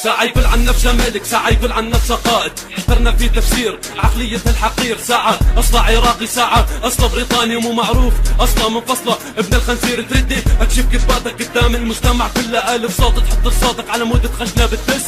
ساعة يقول عن نفسه ملك، ساعة يقول عن نفسه قائد، احترنا في تفسير عقلية الحقير. ساعة أصله عراقي، ساعة أصله بريطاني ومو معروف أصله منفصلة. ابن الخنزير تردي تشوف كذباتك قدام المجتمع كله ألف صوت، تحط صوتك على مود خشنة بتبس.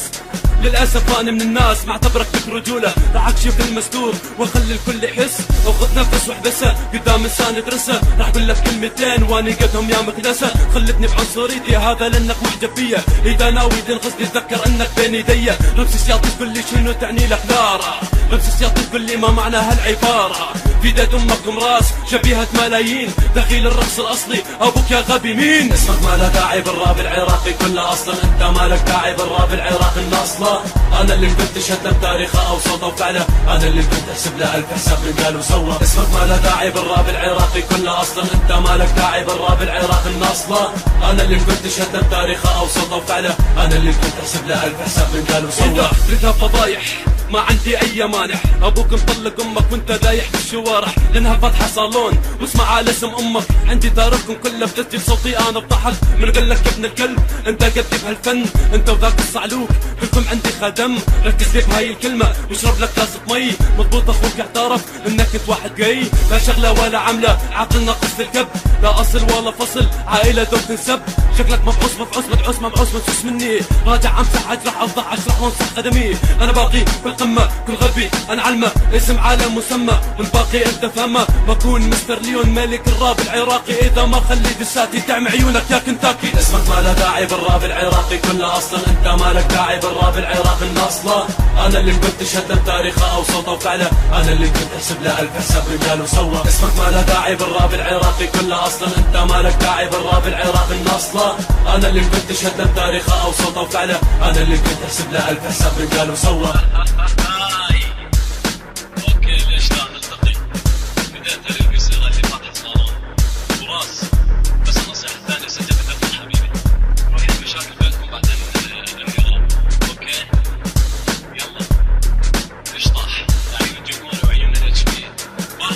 للأسف أنا من الناس معتبرك بك رجولة، راح أكشف المستور وأخلي الكل يحس. وخذ نفس واحبسه قدام إنسان ترسه، راح أقول لك كلمتين وأني قدهم يا مكنسة. خلتني بعنصريتي هذا لأنك محجب فيا، إذا ناوي تنقصني تذكر أنك بين يدي. رمس السياط تقول لي شنو تعني لك نارة، رمس السياط تقول لي ما معنى هالعبارة. في يد أمك راس شبيهة ملايين، دخيل الرقص الأصلي أبوك يا غبي مين؟ اسمك ما له داعي بالراب العراقي كله أصلا، أنت ما لك داعي بالراب العراقي الأصلا. أنا اللي كنت شهد تاريخه أو صوته وفعله، أنا اللي كنت أحسب له ألف حساب من قال وسوى. اسمك ما له داعي بالراب العراقي كله أصلا، أنت ما لك داعي بالراب العراقي الأصلا. أنا اللي كنت شهد تاريخه أو صوته وفعله، أنا اللي كنت أحسب له ألف حساب من قال وسوى. إذا بدها فضايح ما عندي اي مانع، ابوك مطلق امك وانت دايح بالشوارع، لانها فاتحه صالون واسمع على اسم امك. عندي تارككم كله بتسجيل صوتي انا بضحك، من قال لك يا ابن الكلب انت قدي بهالفن، انت وذاك الصعلوك كلكم عندي خدم. ركز لي بهاي الكلمه واشرب لك كاسه مي، مضبوط اخوك اعترف انك انت واحد جاي، لا شغله ولا عمله عقلنا قص الكب، لا اصل ولا فصل عائله دوب تنسب. شكلك مبعوث مدعوس مبعوث منسوس مني، راجع امسح اجرح اوضح اشرح وانصح قدمي. انا باقي بالقمه كل غبي انا علمه، اسم عالم مسمى والباقي انت فهمه. بكون مستر ليون ملك الراب العراقي، اذا ما خلي دساتي تعمي عيونك يا كنتاكي. اسمك ما له داعي بالراب العراقي كله اصلا، انت ما لك داعي بالراب العراقي الاصلا. انا اللي كنت شهد تاريخه او صوته وفعله، انا اللي كنت احسب له الف حساب من قال وسوى. اسمك ما له داعي بالراب العراقي كله اصلا، انت ما لك داعي بالراب العراقي الاصلا. انا اللي كنت شهد تاريخه او صوته وفعله، انا اللي كنت احسب له الف حساب من قال وسوى. اوكي ليش لا نلتقي؟ بداية القصيرة اللي فاتحة صالون وراس، بس النصيحة الثانية سجلت يا حبيبي، روحي المشاكل بينكم بعدين النظام، اوكي؟ يلا اشطح عيون الجمهور وعيون الاتش بي برا.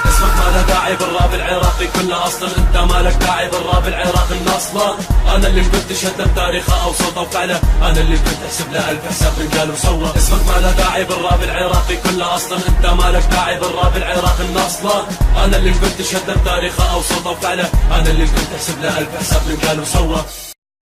اسمك ما له داعي بالراب العراقي كله اصلا، انت ما لك داعي بالراب العراقي الاصلا. انا اللي كنت شهد تاريخه او صوته وفعله، انا اللي كنت احسب له الف حساب من قال وسوى. اسمك ما له داعي بالراب العراقي كله اصلا، انت ما لك داعي بالراب العراقي الاصلا. انا اللي كنت شهد تاريخه او صوته وفعله، انا اللي كنت احسب له الف حساب من قال وسوى.